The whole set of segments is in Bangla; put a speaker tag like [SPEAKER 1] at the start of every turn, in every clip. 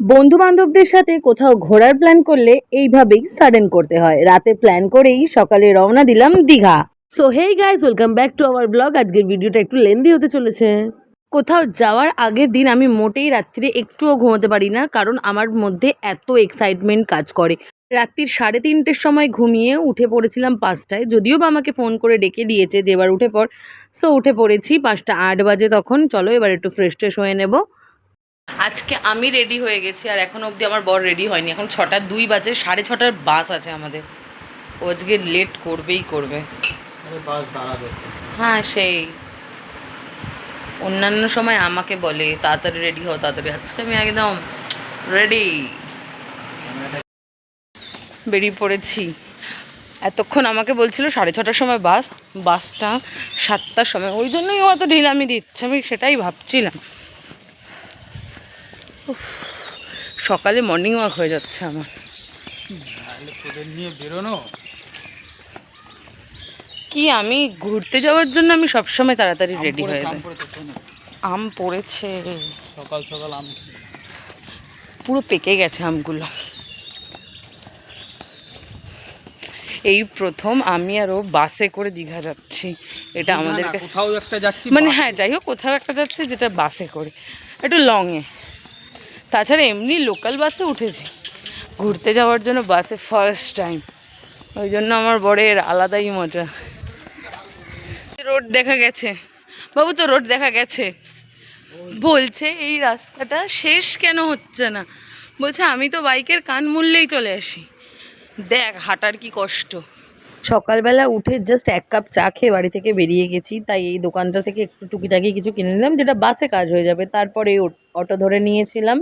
[SPEAKER 1] বন্ধু বান্ধবদের সাথে কোথাও ঘোরার প্ল্যান করলে এইভাবেই সাডেন করতে হয়। রাতে প্ল্যান করেই সকালে রওনা দিলাম Digha. So hey guys, welcome back to our blog. আজকের ভিডিওটা একটু লেন্দি হতে চলেছে। কোথাও যাওয়ার আগের দিন আমি মোটেই রাত্রিরে একটুও ঘুমোতে পারি না, কারণ আমার মধ্যে এত এক্সাইটমেন্ট কাজ করে। রাত্রির 3:30-র সময় ঘুমিয়ে উঠে পড়েছিলাম 5টায়, যদিও বা আমাকে ফোন করে ডেকে দিয়েছে যে এবার উঠে পড়। সো উঠে পড়েছি 5টা 8 বাজে তখন। চলো এবার একটু ফ্রেশ ট্রেশ হয়ে নেবো। আজকে আমি রেডি হয়ে গেছি আর এখনো অবধি আমার বর রেডি হয়নি। এখন 6টা 2 বাজে, 6:30টার বাস আছে আমাদের। ও আজকে লেট করবেই করবে। হ্যাঁ, সেই অন্যান্য সময় আমাকে বলে তাড়াতাড়ি রেডি হও তাড়াতাড়ি, আজকে আমি একদম রেডি বেরিয়ে পড়েছি। এতক্ষণ আমাকে বলছিল 6:30টার সময় বাসটা 7টার সময়, ওই জন্যই ও অত ঢিলামি দিচ্ছে, আমি সেটাই ভাবছিলাম। সকালে মর্নিং ওয়াক হয়ে যাচ্ছে আমার। কি আমি ঘুরতে যাওয়ার জন্য আমি সবসময় তাড়াতাড়ি রেডি হয়ে যাই। আম পড়েছে সকাল সকাল, আম পুরো পেকে গেছে আমগুলো। এই প্রথম আমি আর ও বাসে করে দীঘা যাচ্ছি। এটা আমাদের কোথাও একটা যাচ্ছি, মানে হ্যাঁ যাই হোক কোথাও একটা যাচ্ছে যেটা বাসে করে, একটু লংয়ে। তাছাড়া এমনি লোকাল বাসে উঠেছি, ঘুরতে যাওয়ার জন্য বাসে ফার্স্ট টাইম, ওই জন্য আমার বরের আলাদাই মজা। রোড দেখা গেছে বাবু, তো রোড দেখা গেছে। বলছে এই রাস্তাটা শেষ কেন হচ্ছে না, বলছে আমি তো বাইকের কান মুললেই চলে আসি, দেখ হাঁটার কি কষ্ট। সকালবেলা উঠে জাস্ট 1 কাপ চা খেয়ে বাড়ি থেকে বেরিয়ে গেছি, তাই এই দোকানটা থেকে একটু টুকিটাকি কিছু কিনে নিলাম যেটা বাসে কাজ হয়ে যাবে। তারপরে অটো ধরে নিয়েছিলাম।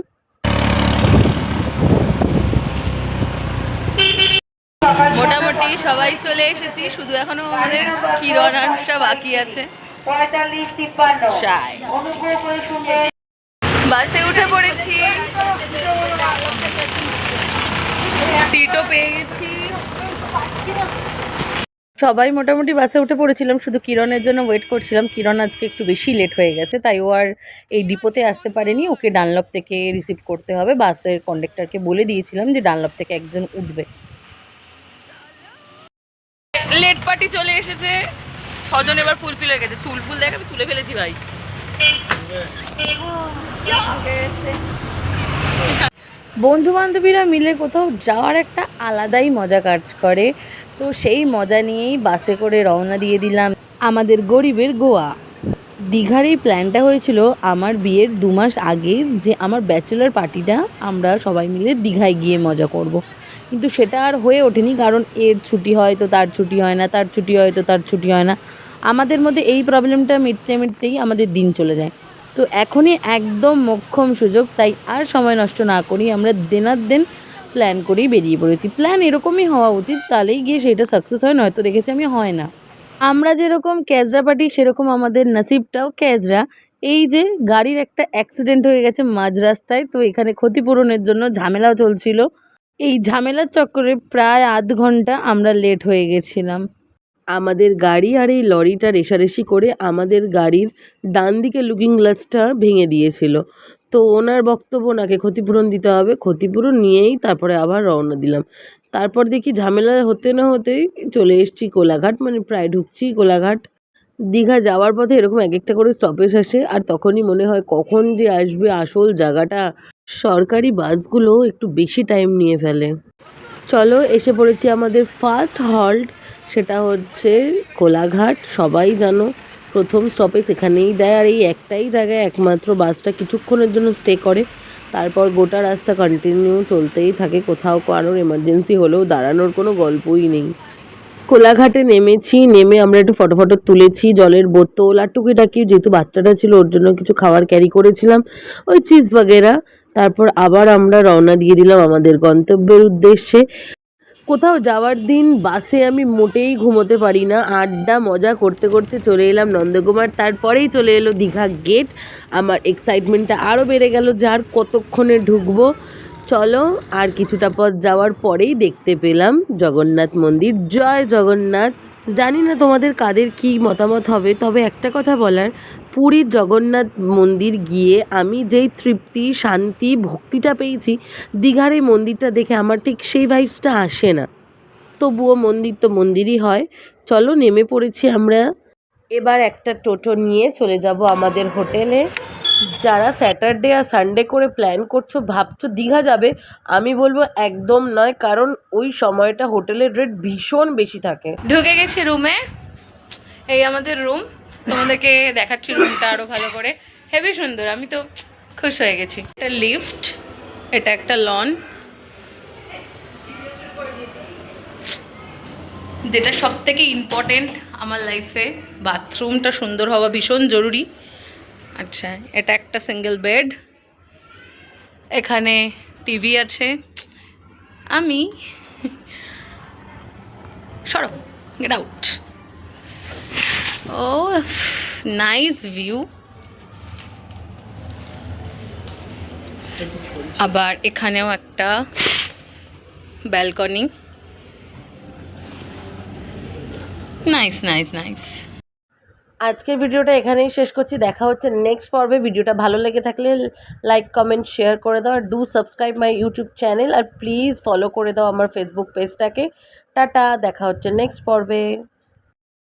[SPEAKER 1] মোটামুটি সবাই চলে এসেছি, শুধু এখনো আমাদের কিরণাংশটা বাকি আছে। বাসে উঠে পড়েছি, সিটও পেয়ে গেছি। সবাই মোটামুটি বাসে উঠে পড়েছিলাম, শুধু কিরণের জন্য ওয়েট করছিলাম। কিরণ আজকে একটু বেশি লেট হয়ে গেছে, তাই ও আর এই ডিপোতে আসতে পারেনি, ওকে ডানলপ থেকে রিসিভ করতে হবে। বাসের কন্ডাক্টরকে বলে দিয়েছিলাম যে ডানলপ থেকে একজন উঠবে। লেট পার্টি চলে এসেছে, 6জন এবার ফুলফিল হয়ে গেছে। ফুল দেখ আমি তুলে ফেলেছি ভাই। বন্ধু বান্ধবীরা মিলে কোথাও যাওয়ার একটা আলাদাই মজা কাজ করে, তো সেই মজা নিয়েই বাসে করে রওনা দিয়ে দিলাম আমাদের গরিবের গোয়া। দীঘার এই প্ল্যানটা হয়েছিল আমার বিয়ের 2 মাস আগে, যে আমার ব্যাচেলার পার্টিটা আমরা সবাই মিলে দীঘায় গিয়ে মজা করব। কিন্তু সেটা আর হয়ে ওঠেনি, কারণ এর ছুটি হয় তো তার ছুটি হয় না, তার ছুটি হয় তো তার ছুটি হয় না। আমাদের মধ্যে এই প্রবলেমটা মিটতেই আমাদের দিন চলে যায়। তো এখনই একদম মোক্ষম সুযোগ, তাই আর সময় নষ্ট না করি আমরা দিন প্ল্যান করেই বেরিয়ে পড়েছি। প্ল্যান এরকমই হওয়া উচিত, তাহলেই গিয়ে সেটা সাকসেস হয়, নয়তো দেখেছি আমি হয় না। আমরা যেরকম ক্যাজরা পার্টি, সেরকম আমাদের নসিবটাও ক্যাজরা। এই যে গাড়ির একটা অ্যাক্সিডেন্ট হয়ে গেছে মাঝ রাস্তায়, তো এখানে ক্ষতিপূরণের জন্য ঝামেলাও চলছিল। এই ঝামেলার চক্করে প্রায় আধ ঘন্টা আমরা লেট হয়ে গেছিলাম। আমাদের গাড়ি আর এই লরিটা রেষারেষি করে আমাদের গাড়ির ডান দিকে লুকিং গ্লাসটা ভেঙে দিয়েছিল। তো ওনার বক্তব্য ওনাকে ক্ষতিপূরণ দিতে হবে, ক্ষতিপূরণ নিয়েই তারপরে আবার রওনা দিলাম। তারপর দেখি ঝামেলা হতে না হতেই চলে এসেছি কোলাঘাট, মানে প্রায় ঢুকছি কোলাঘাট। দীঘা যাওয়ার পথে এরকম এক একটা করে স্টপেজ আসে, আর তখনই মনে হয় কখন যে আসবে আসল জায়গাটা। সরকারি বাসগুলো একটু বেশি টাইম নিয়ে ফেলে। চলো এসে পড়েছি আমাদের ফার্স্ট হল্ট, সেটা হচ্ছে কোলাঘাট। সবাই জানো প্রথম স্টপেজ এখানেই দেয়, আর এই একটাই জায়গায় একমাত্র বাসটা কিছুক্ষণের জন্য স্টে করে, তারপর গোটা রাস্তা কন্টিনিউ চলতেই থাকে। কোথাও কারোর এমার্জেন্সি হলেও দাঁড়ানোর কোনো গল্পই নেই। কোলাঘাটে নেমেছি, নেমে আমরা একটু ফটো তুলেছি, জলের বোতল আর টুকিটাকি, যেহেতু বাচ্চাটা ছিল ওর জন্য কিছু খাবার ক্যারি করেছিলাম, ওই চিজ বাগেরা। তারপর আবার আমরা রওনা দিয়ে দিলাম আমাদের গন্তব্যের উদ্দেশ্যে। কোথাও যাওয়ার দিন বাসে আমি মোটেই ঘুমোতে পারি না, আড্ডা মজা করতে করতে চলে এলাম নন্দকুমার, তারপরেই চলে এলো দীঘা গেট। আমার এক্সাইটমেন্টটা আরও বেড়ে গেল যে আর কতক্ষণে ঢুকবো। চলো আর কিছুটা পথ যাওয়ার পরেই দেখতে পেলাম জগন্নাথ মন্দির। জয় জগন্নাথ। জানি না তোমাদের কাদের কী মতামত হবে, তবে একটা কথা বলার, পুরীর জগন্নাথ মন্দির গিয়ে আমি যেই তৃপ্তি, শান্তি, ভক্তিটা পেয়েছি, দীঘার এই মন্দিরটা দেখে আমার ঠিক সেই ভাইবসটা আসে না। তবুও মন্দির তো মন্দিরই হয়। চলো, নেমে পড়েছি আমরা। এবার একটা টোটো নিয়ে চলে যাব আমাদের হোটেলে। যারা স্যাটারডে আর সানডে করে প্ল্যান করছো, ভাবছো দীঘা যাবে, আমি বলবো একদম নয়, কারণ ওই সময়টা হোটেলের রেট ভীষণ বেশি থাকে।
[SPEAKER 2] ঢুকে গেছি রুমে, এই আমাদের রুম, তোমাদেরকে দেখাচ্ছি রুমটা আরও ভালো করে, হেবি সুন্দর, আমি তো খুশ হয়ে গেছি। এটা লিফট, এটা একটা লন, যেটা সব থেকে ইম্পর্টেন্ট আমার লাইফে, বাথরুমটা সুন্দর হওয়া ভীষণ জরুরি। আচ্ছা, এটা একটা সিঙ্গেল বেড, এখানে টিভি আছে। আমি সরো, গেট আউট। ও নাইস ভিউ। আবার এখানেও একটা ব্যালকনি, নাইস নাইস নাইস।
[SPEAKER 1] আজকের ভিডিওটা এখানেই শেষ করছি। দেখা হচ্ছে নেক্সট পর্বে। ভিডিওটা ভালো লেগে থাকলে লাইক, কমেন্ট, শেয়ার করে দাও। আর do subscribe my YouTube channel, আর প্লিজ ফলো করে দাও আমার ফেসবুক পেজটাকে। টাটা, দেখা হচ্ছে নেক্সট পর্বে।